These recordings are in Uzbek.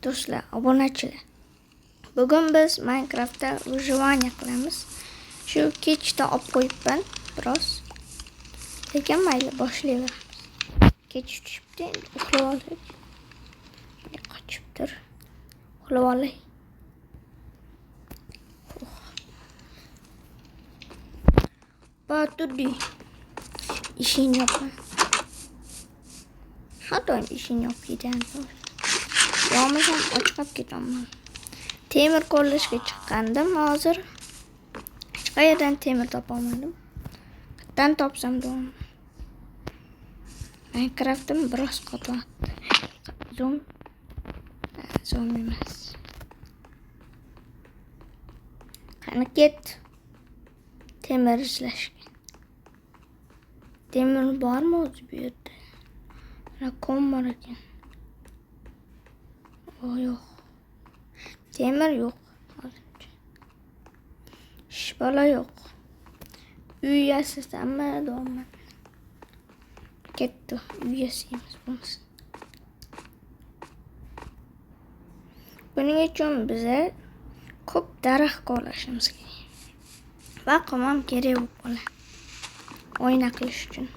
Do'stlar, obunachilar. Bugun biz Minecraftda выживание qilamiz. Shu kechda olib qo'yibman biroz. Lekin mayli, boshlayveramiz. Kech tushibdi, uxlab oldik. Qochibdir. Uxlab olay. Batudi. İşin yok mu? Hatta işin yok giden. Yağmasam açıp gidiyorum. Temir kollashga chiqqandim hozir. Hech qayerdan temir topolmadim. Qayerdan topsam deyman. Minecraft'im biroz qotyapti. Zoom emas. Qani ket. Temir izlashga. Temir bormi o'zi bu yerda? Mana kom bor ekan. Yo'q. Temir yo'q. Shbola yo'q. Uy yasasammi deyman. Ketdi. Uy yasaymiz bo'lmasa. Buning uchun biza ko'p daraxt qo'llashimiz kerak. Va qimam kerak bo'lib qoladi. O'yna qilish uchun.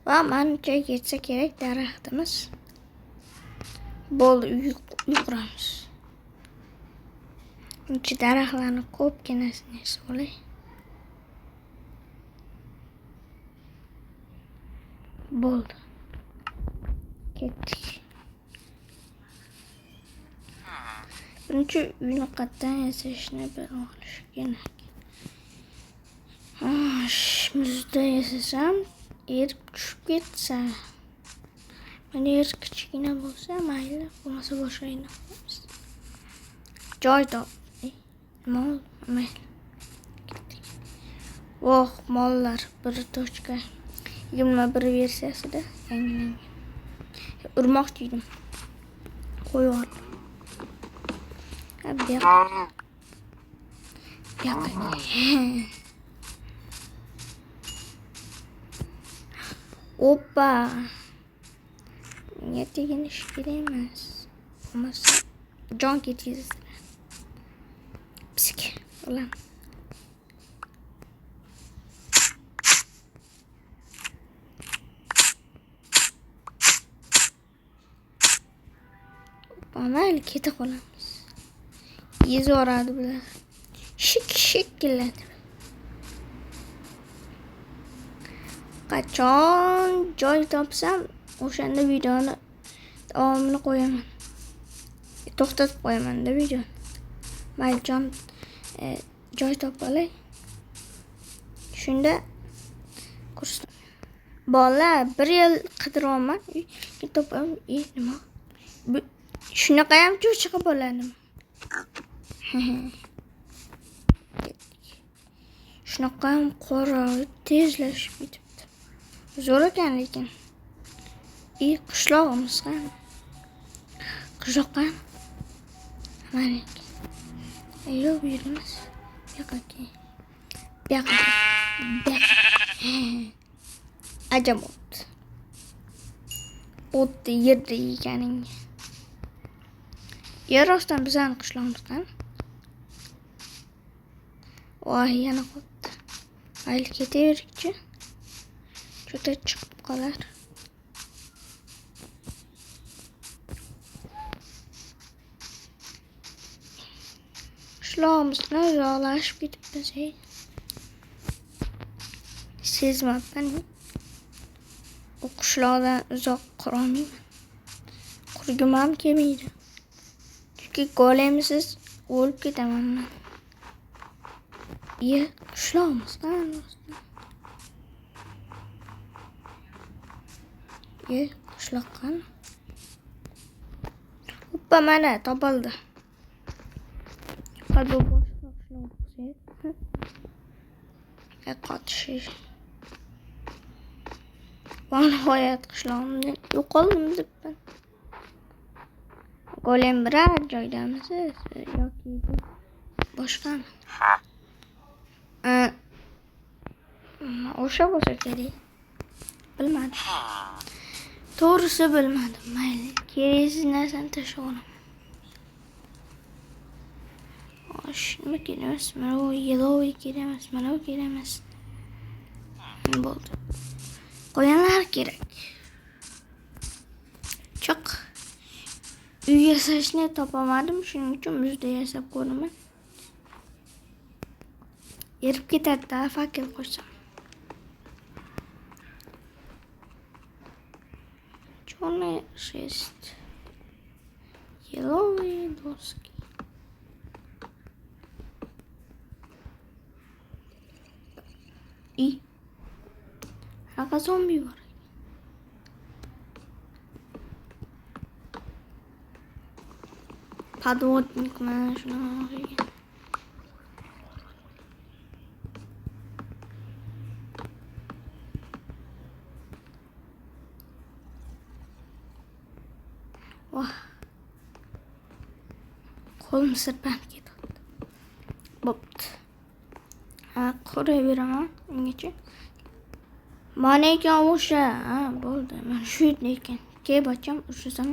Va mancha yetsa kerak daraxtimiz. Bo'ldi, uy quramiz. Buncha daraxtlarni ko'pginasini solay. Bo'ldi. Ketdik. Birinchi uyni qayerdan yasashni bilish kerak. Muzda yasasam yer tushib ketsa. Mana yer kichkina bo'lsa mayli, bo'lmasa boshqa yerni qilamiz. Joy top. Mol, mayli. Voh, mollar 1.21 versiyasida yangilangan. Urmoqchi edim. Qo'yib Oppa. Niye tegin iş giremez. Olmazsa can getiririz. Psik. Ulan. Ama kete koyalımız. Yüzü oradı bile. Şık geldi. Qachon joy topsam o'shanda videoni davomini qo'yaman. To'xtatib qo'yaman-da videoni. Mayjon joy topolay. Shunda kursdan. Bola 1 yil qidiryapman. Topam, nima? Shunaqa ham cho'chiqa bo'ladimi? Shunaqa ham qora tezlashib ketibdi. Zo'r ekan lekin. Qishlog'imiz qani? Qishloqqa. Mana. Yo'q, bu yerimiz. Bu yoqqa. Ajabot. O'tda yerda yekaning. Yer ostidan bizani qishlog'imiz qani? Voy, yana qotdi. Mayli ketaverikchi. Juda chiqib qolar. Qishlog'imizni uzoqlashib ketibmiz. Sezmabman. Bu qishloqdan uzoq qurolmayman. Qurgim ham kelmaydi. Chunki golemsiz o'lib ketaman men. Qishlog'imiz qani? Qishloq qani? Oppa, mana topildi. Faqat bu boshqa qishloq bo'lsa. Qotish va nihoyat qishlog'imdan yo'qoldim debman. Golem biror joydamisiz yoki boshqami? O'sha bo'lsa kerak. Bilmadim. To'g'risi bilmadim. Mayli, keraksiz narsani tashlab olaman. Nima kerak emas, mana bu yeloviy kerak emas, mana bu kerak emas. Bo'ldi. Qo'yanlar kerak. Chiq. Uy yasashni topamadim, shuning uchun muzda yasab ko'raman. Erib ketadi-da, fakir qo'ysam. Черные 6. Еловые доски. И anaqa zombi bor. Подводник mana shunaqa. Vah. Qo'lim sirpanib ketdi. Bo'pti. Qo'yaveraman ungacha. Mana ekan o'sha. Bo'ldi. Mana shu ekan. Kelib ocham, ushlasam.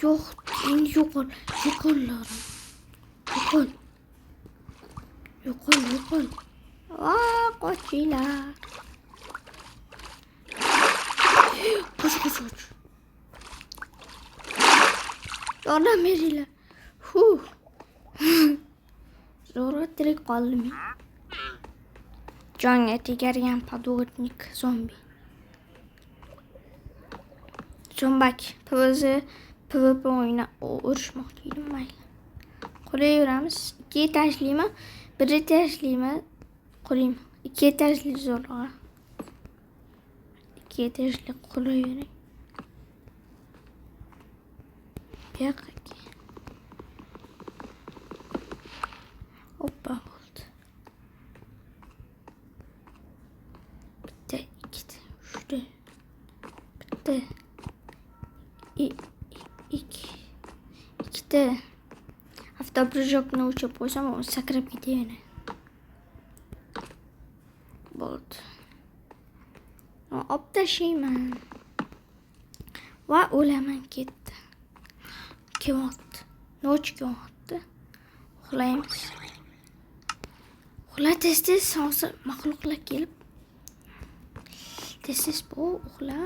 Yo'q, endi yo'qol. Yo'qollarim. Yo'qol. Qochinglar. Qoch. Yordam beringlar. Zo'rg'a tirik qoldim. Jonga tegargan podvodnik zombi. Zombak PvP o'yini urishmoqchi edim, mayli. Qo'yveramiz. 2 etajlimi? 1 etajlimi? Qo'yim. 2 etajli zo'rg'a. 2 etajli qo'yavering. Yo'q. Hoppa oldu. Bitti, ikkita, uchta. Bitti. Ikkita. Avtoprijokni o'chirib qo'ysam, u sakrab ketadi. Bo'ldi. Olib tashlayman. Va o'laman ketdi. Ketyapti. Noch ketyapti. Uxlaymiz. Uxla tez hozir maxluqlar kelib. Tez bu uxla.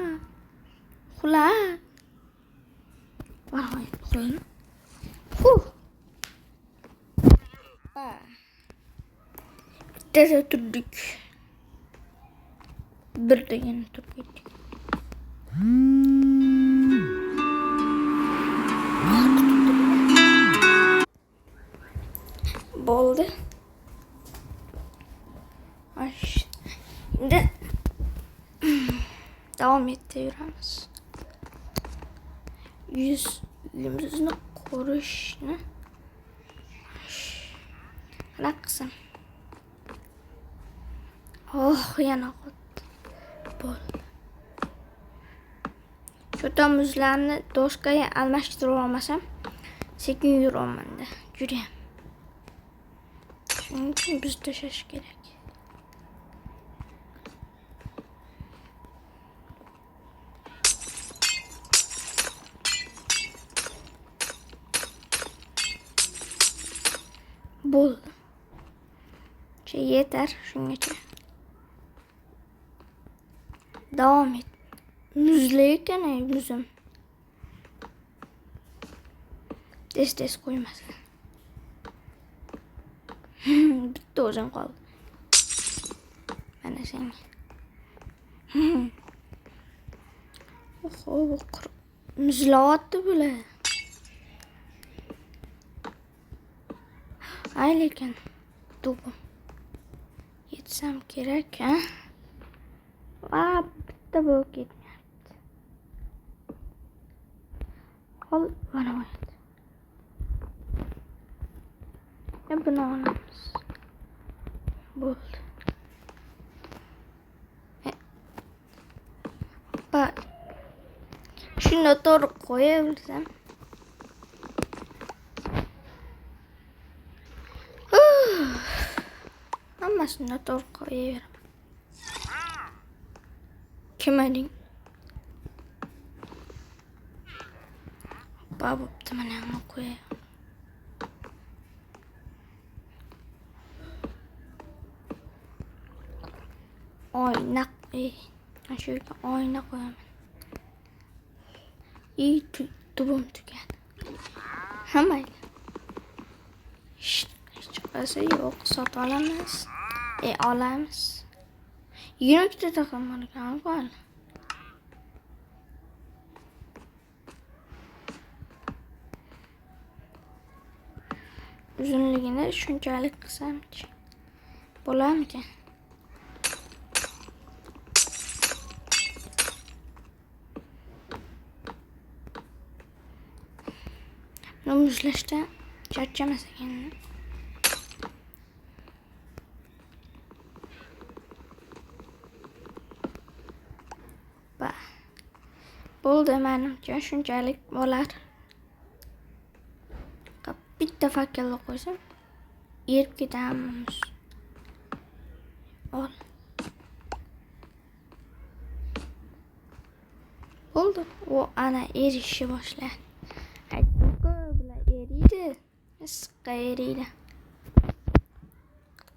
Voy, uxlaymi? Bitta turdik. Bir degani turib ketdik. Bo'ldi. Şimdi devam ettiriyoruz. Yüzümüzü koruşunu kısım. Oh, yana bo'ldi. Shu tomuzlarni doskaga almashtirib olmasam, sekin yuraman-da. Judayam. Shuning uchun biz tashlash kerak. Bo'ldi. Yeter shungacha. Davom et. Muzli ekan, muzim. Tez qo'ymasin. Bitta o'zim qoldi. Mana senga. Muzlayapti bular. Ay lekin to'pim yetsam kerak, ha? Va bitta bo'lib ketmayapti. Qol mana bo'ladi. Buni olamiz. Bo'ldi. Shuni to'g'ri qo'yaversam. Hammasini to'g'ri qo'yaveraman. Kim eding? Bo'pti, mana hamma qo'yaman. Oyna, shu yerga oyna qo'yaman. Tubim tugadi. Hammaydi. Hech qaysi yo'q, sotib olamiz. Olamiz. 20 ta taqimlarga qo'ying. Uzunligini shunchalik qilsam-chi bo'larmikan? Muzlashdan charchamas ekanman. Bo'ldi, menimcha shunchalik bo'lar. Bitta fakelni qo'ysam, erib ketamiz. Ol. Bo'ldi. U ana erishni boshladi. Bular eriydi. Issiqqa eriydi.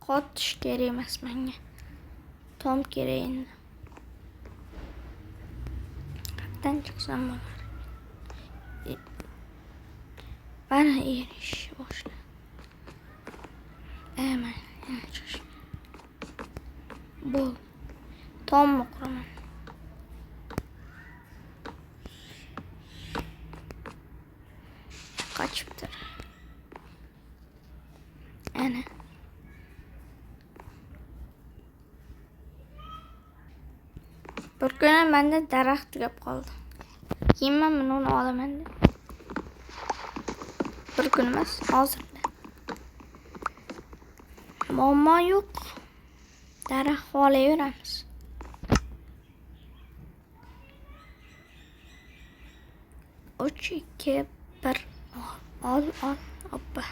Qotish kerak emas menga. Tom kerak endi. Qatdan chiqsam bo'lar. Bana erishni boshladi. Mana chiqish. Bo'l. Tomni quraman. Qochibdir. Ana. Bir kuni menda daraxt tugab qoldi. Keyin men uni olaman deb. Bir kun emas, hozirda. Muammo yo'q. Daraxt olaveramiz. Uch, ikki, bir. Ol. Hoppa.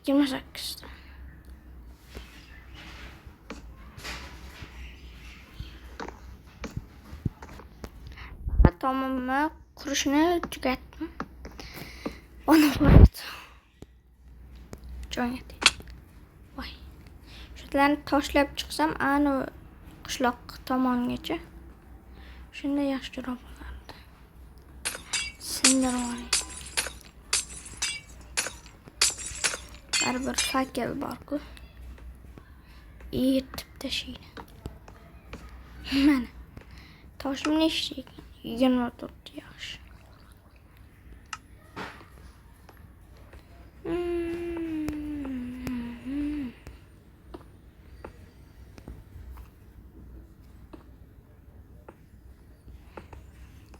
28 ta. Tomimni qurishni tugatdim. Ona bo'ldi. Jo'natdi. Voy. Shularni tashlab chiqsam, ana qishloq tomongacha. Shunda yaxshiroq bo'lardi. Sindirib oling. Baribir fakel bor-ku. Yetib tashlaydi. Mana. Toshimni ishlaydi. 24 yaxshi.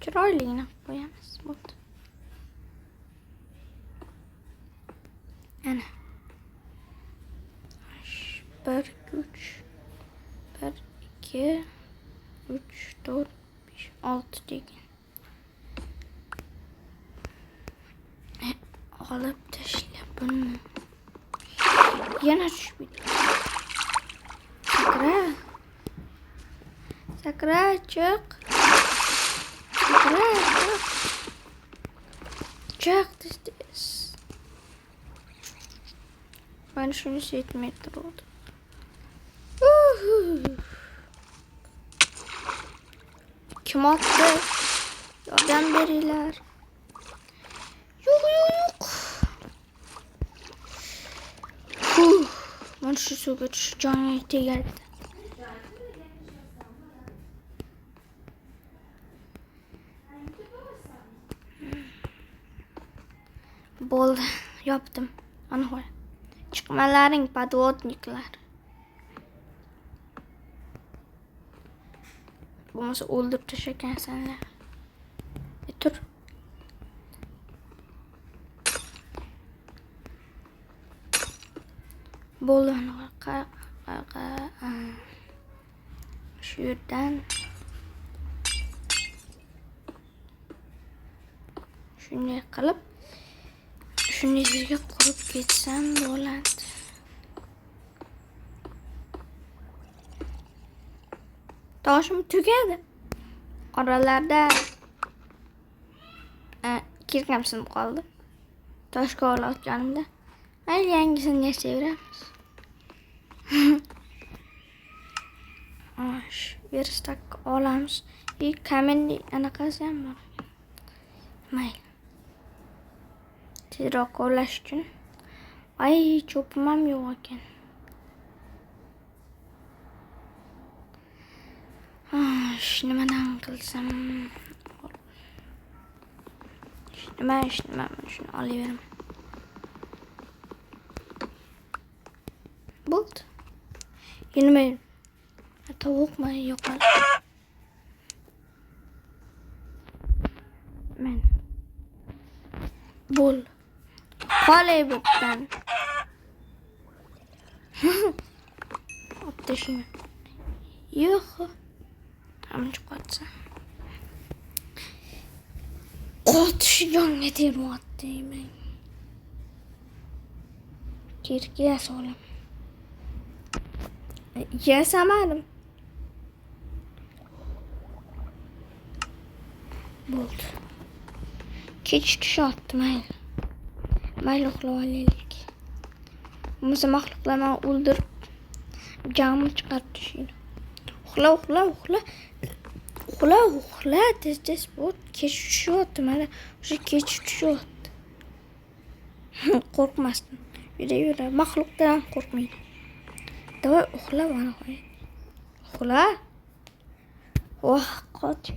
Chiroyligini qo'yamiz. Bo'ldi. Ana. 1, 2, 3, 4, 5, 6 degan. Olib tashlab buni. Yana tushib. Sakra, chiq. Chiq tez. Ben şunu setmetre oldu. Kim attı? Yordam verirler. Yok. Ben şu su götür. Canı ite geldi. Bo'ldi, yopdim. Ana qo'y. Chiqmalaring podvodniklar. Bo'lmasa o'ldirib tashlagansanlar. Tur. Bo'ldi, shu yerdan shunday qilib shunday yerga qurib ketsam bo'ladi. Toshim tugadi. Oralarda kirkam sinib qoldi. Toshga olayotganimda mayli yangisini yasayveramiz. Verstak olamiz. Kamenli anaqasi ham bor. Mayli. Tezroq qo'llash uchun. Ay, cho'pim ham yo'q ekan. Nimadan qilsam? Nima shuni olaveraman. Bo'ldi. Nima? Tovuqmi yo'qol? Men. Bo'l. Qolay bo'ptan. Optashini. Yo'q. Hamma chiqatsa. Qotish jonga tegmoqda men. Kirkiga solim. Yasamadim. Bo'ldi. Kech tushyapti mayli. Mayli uxlab olaylik. Bo'lmasa maxluqlarni o'ldirib jami chiqarib tushaydi. Uxla, tez bo'l. Kech tushyapti mana. O'sha kech tushyapti. Qo'rqmasdan. Yura. Maxluqdan qo'rqmaydi. Davay uxla mana qo'y. Uxla. Qoch.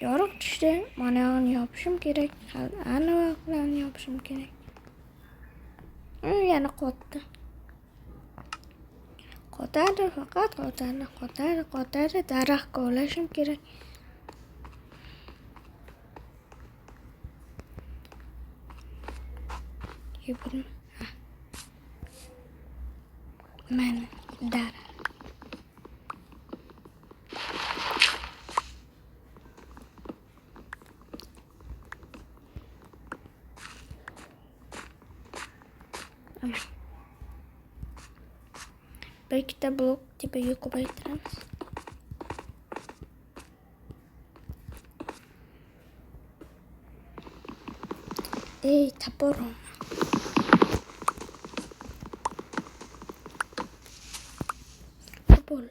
Yorug' tushdi. Mana uni yopishim kerak. Ana bilan yopishim kerak. Yana qotdi. Qotadi. Daraxtga olashim kerak. Yupun. Mana daraxt. Bir ikkita blok tepaga ko'paytiramiz. Taporum. Tapol.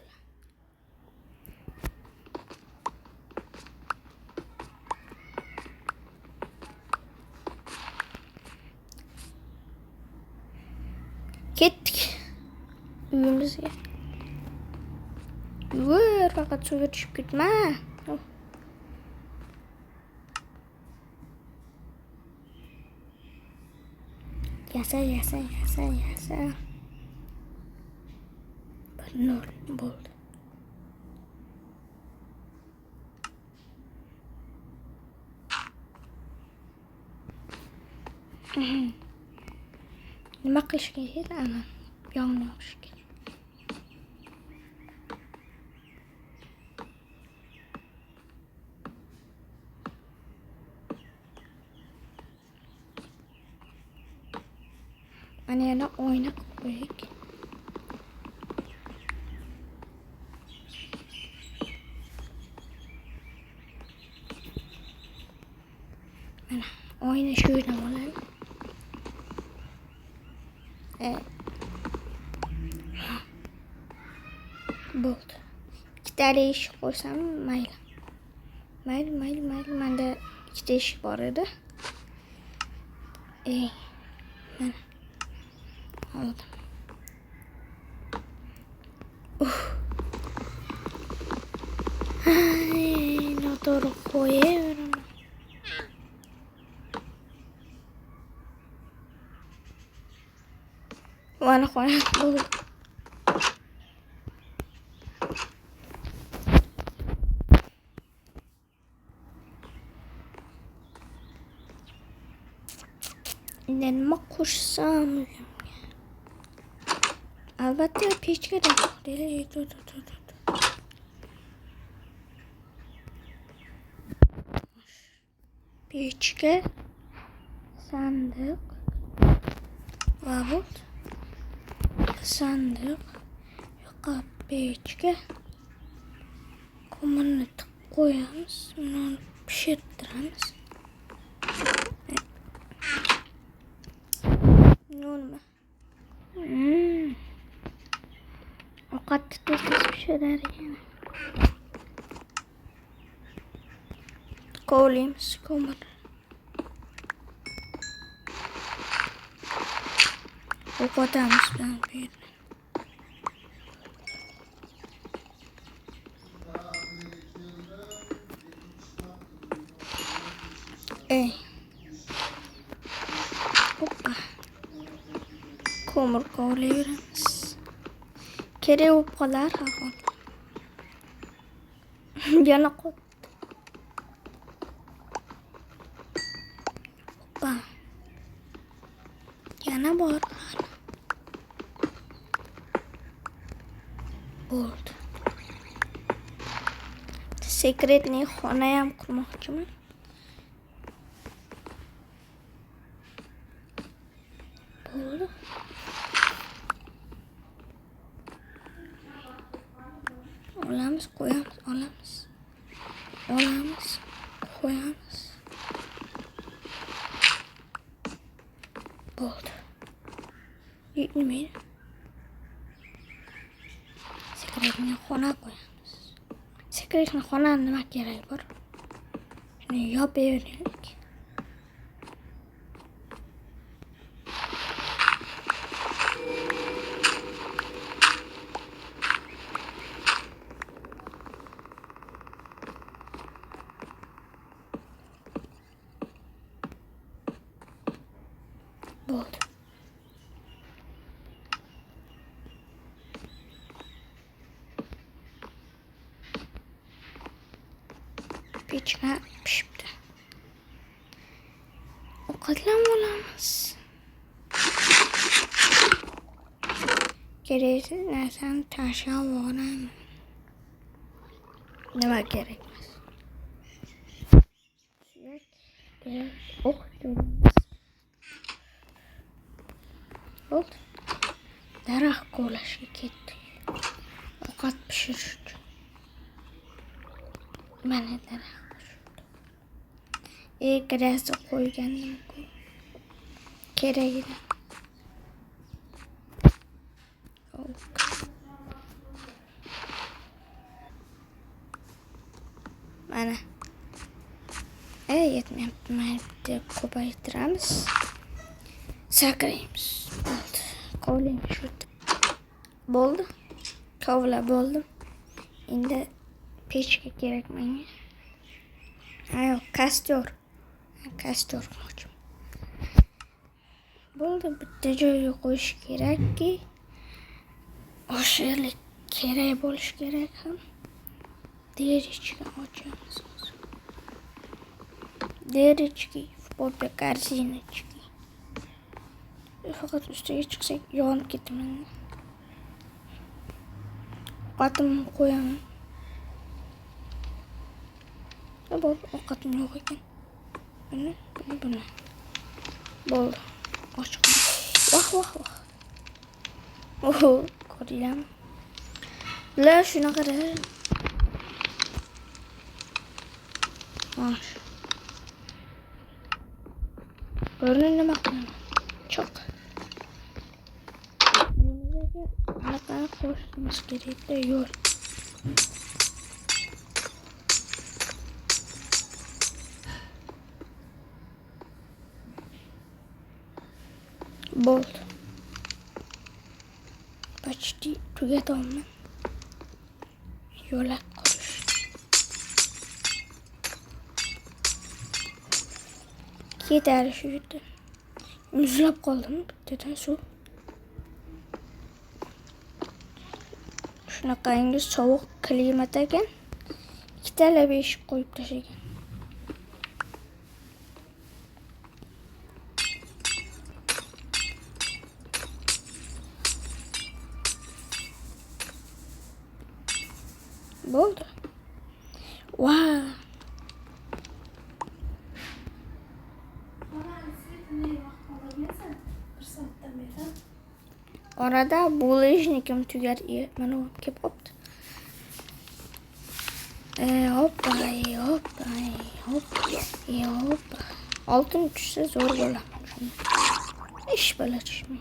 Ketdik. Uyimizga. Yur, faqat suvga tushib ketma. Yasa. Nol bo'ldi. Nima qilish kerak? Ana, yong'in yoqish kerak. Mana yana oyna qo'ydik. Mana oyna shu yerdan oladi. Bo'ldi. Ikkita eshik qo'ysam mayli. Mayli. Menda ikkita eshik bor edi. Mana. Oldim. Noto'g'ri qo'yaveraman. Mana qo'yib bo'ldi. Nima qo'shsam? Albatta pechga da. pechka, sandiq va bo'ldi. Sandiq, yoqqa pechka, ko'mirni tiqib qo'yamiz, uni pishirtiramiz. Nima? Ovqatni tez pishirar ekan. Kovlaymiz ko'mir. O'qotamiz bilan bu yerni. Hoppa. Ko'mir kovlayveramiz. Kerak bo'lib qolar har yana qot. Hoppa. Yana bor. Bo'ldi. Sekretniy xona ham qurmoqchiman. Bo'ldi. Olamiz, qo'yamiz, olamiz. Olamiz, qo'yamiz. Bo'ldi. Nima? Sekretni xona qo'yamiz. Sekretni xona nima kerak bor? Shuni yopaveraylik. Bo'ldi. Pechka pishibdi. Ovqatlanib olamiz. Kerak narsani tashlab yuboramiz. Nima kerak emas. O'qitamiz. Bo'ldi. Daraxt kovlashga ketdik. Ovqat pishirish uchun. Mana daraxt. Grasi qo'ygandim-ku. Kerak edi. Mana. Yetmayapti. Mayda ko'paytiramiz. Sakraymiz. Bo'ldi. Kovlaymiz shu. Bo'ldi. Kovla bo'ldi. Endi pechka kerak menga. Ayo, kastyor. Kastyor qilmoqchim. Bo'ldi, bitta joyga qo'yish kerakki, oshirlik kerak bo'lish kerak ham. Derichka ochamiz. Derichki, popya korzinachki. Faqat ustiga chiqsak yonib ketaman. Ovqatimni qo'yaman. Bo'ldi, ovqatim yo'q ekan. Buni. Bo'ldi. Ochiq. Vah. Ko'ryapman. Bular shunaqa. Mosh. Ko'rni nima qilaman? Choq. Anaqa qo'shimiz kerakda yo'q. Bo'ldi. Почти tugatyapman. Yo'lak qurish. Ketadi shu yerda. Muzlab qoldim bittadan suv. Shunaqangi sovuq klimat ekan. Ikkitalab eshik qo'yib tashlagan. Bo'ldi. Wow. Orada bulishnikim tugar. Mana u kelib qopti. Hoppa, hoppa, hoppa. Oltin tushsa zo'r bo'laman shunda. Ish bilishmi.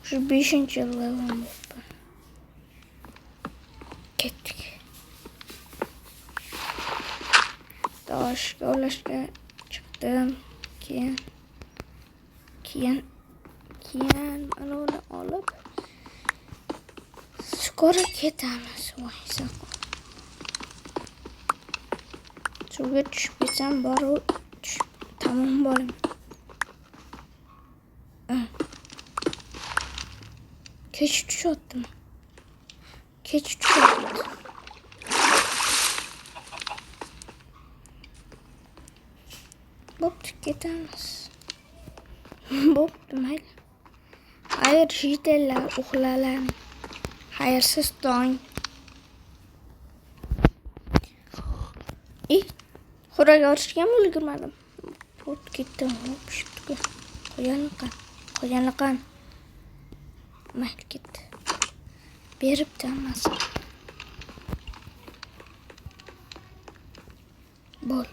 Şu 5. level yapalım. Kettik. Ulaşga çıktım. Keyin mana uni olib skora ketamiz. Voy saqo. Suvga tushib ketsam borib tamom bo'laman. Kech tushyaptimi? Kech tushyapti. Bo'pti, ketamiz. Bo'pti, mayli. Xayr, jitellar, uxlalar. Xayrsiz tong. Xo'rak orishgan ulgurmadim. Bo'pti, ketdim. Pishibdi. Qo'yaniqan. Mayli, ketdi. Beribdi hammasi. Bo'l.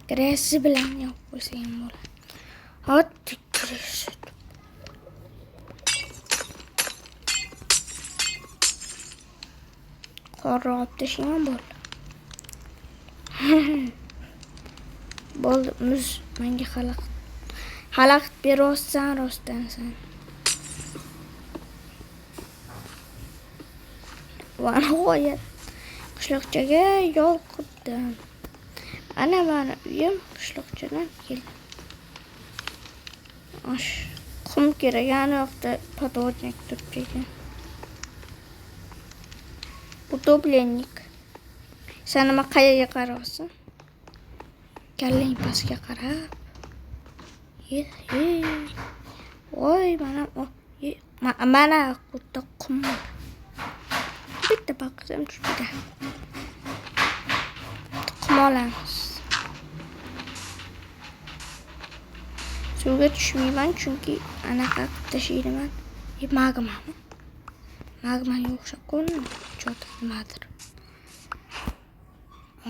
Gresi bilan yopib qo'ysa ham bo'ladi. Hadi gresi. Qora olib tashlashim bo'ldi. Bo'ldi, muz menga xalaqit berossan rostdan sen. Va nihoyat qishloqchaga yo'l qurdim. Ana mana uyim qishloqchadan keldi. Qum kerak, yana yoqda podvodnik turibdi ekan. Utoplennik. Sen nima qayerga qarayapsan? Kallang pastga qarab. Voy, mana quyerda qum bor. Bitta baqsam tushdi. Qum olamiz. Suvga tushmayman chunki anaqa qilib tashlayman. Magmami? Magmaga o'xshab ko'rinadi. Cho'ta nimadir.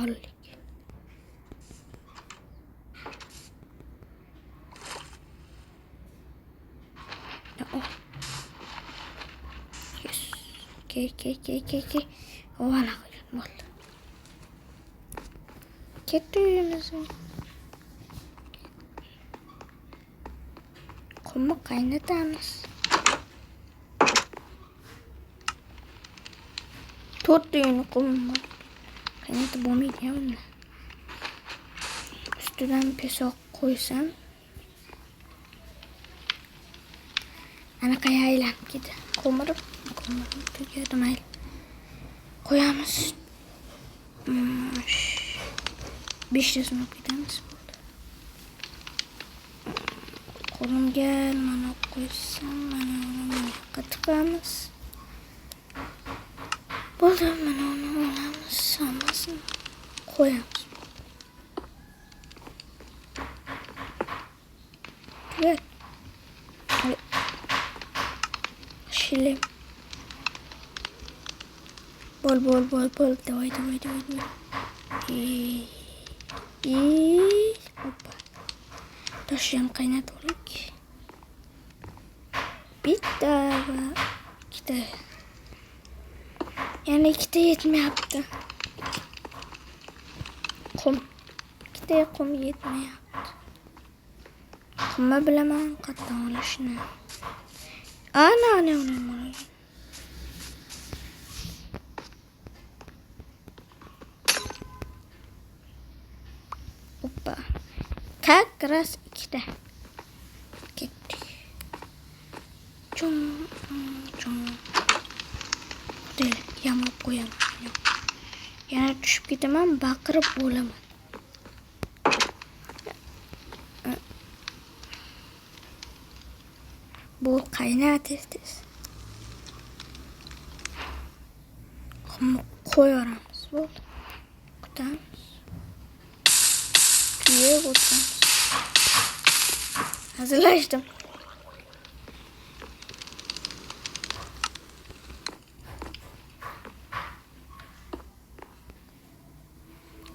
Ollik. Yes. Ke. Ovana qo'ygan bo'ldi. Ketdi uyimiz. Qumni qaynatamiz. 4 uyni qum bor. Qaynatib bo'lmaydi uni. Ustidan pesoq qo'ysam anaqa aylanib ketadi. Ko'mirib tugadi, mayli. Qo'yamiz. 500 ming ketamiz. Qo'limga mana qo'ysam, mana uni qatiqamiz. Bo'ldi, mana uni olamiz, hammasini qo'yamiz. Tugadi. Shilim. Bol. Давай. Hoppa. Tosh ham qaynatib. Bitta va ikkita. Yana ikkita yetmayapti. Ikkita qum yetmayapti. Qumni bilaman qatdan olishni. Ana. Hoppa. Как раз ikkita. Ketdi. Chung. Yamab qo'yaman. Yana tushib ketaman, baqirib bo'laman. Bu qaynat tez. Qo'yamiz. Bo'ldi. Kutamiz. Tuya o'tamiz. Hazırlaştım.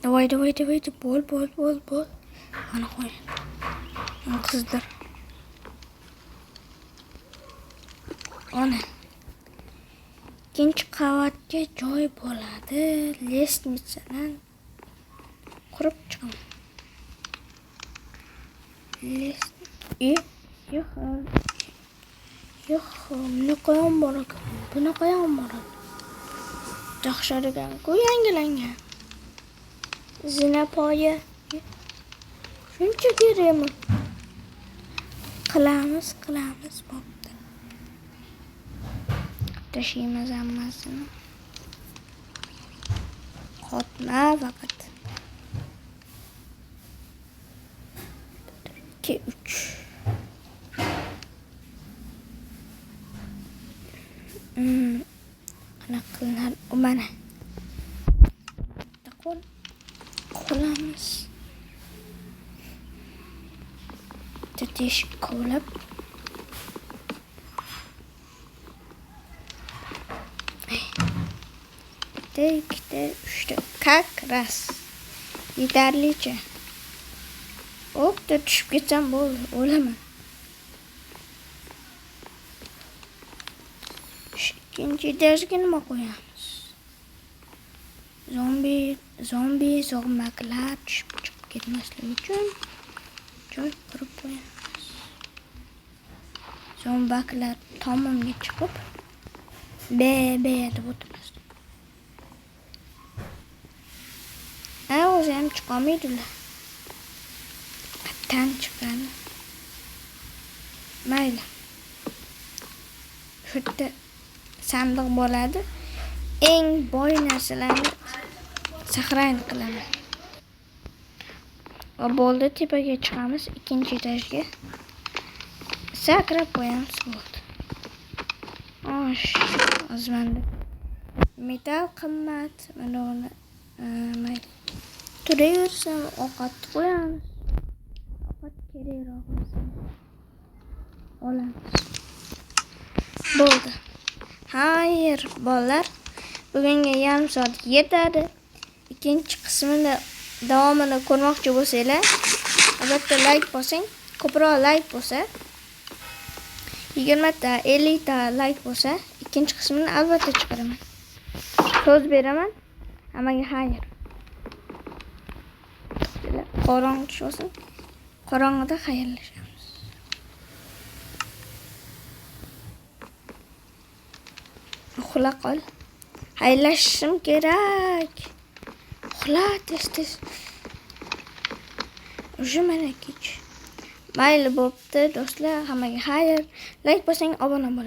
Davay. Bol. Ana koy. Ana kızdır. Ana. İkinci qavatga joy bo'ladi. Lestnitsadan qurib chiqaman. Yo'q, bunaqa ham bor ekan. Bunaqa ham bor ekan. Yaxshi ekan-ku, yangilangan. Zinapoya. Shuncha kerakmi? Qilamiz bo'pti. Tashlaymiz hammasini. Qotma faqat. 2 3. Ana qilinar mana. Qo'lamiz. Teshik kovlab. Ikkita, uchta. Как раз. Yetarlicha. Hopda tushib ketsam bo'ldi, o'laman. Ikkinchi etajga nima qo'yamiz? Zombi zombiaklar tushib chiqib ketmasligi uchun joy qurib qo'yamiz. Zombiaklar tomonga chiqib deb o'tirmasdi. O'zi ham chiqolmaydilar. Qattan chiqadi. Mayli. Shu yerda sandiq bo'ladi. Eng boy narsalarni saqlanib qilaman. Va bo'ldi, tepaga chiqamiz, ikkinchi etajga. Sakrab qo'yamiz bo'ldi. Ozmanda. Metal qimmat, mana uni mayli. Turaversam ovqat qo'yamiz. Ovqat kerakroq bo'lsa olamiz. Bo'ldi. Xayr, bolalar. Bugunga yarim soat yetadi. Ikkinchi qismini davomini ko'rmoqchi bo'lsanglar, albatta like bosing. Ko'proq like bo'lsa, 20 ta, 50 ta like bo'lsa, ikkinchi qismini albatta chiqaraman. So'z beraman. Hammaga xayr. Qorong'i tushsin. Qorong'ida xayrlashamiz. Uxla qol. Xayrlashishim kerak. Uxla tez. Уже mana kech. Mayli bo'pti do'stlar, hammaga xayr. Like bosing, obuna bo'ling.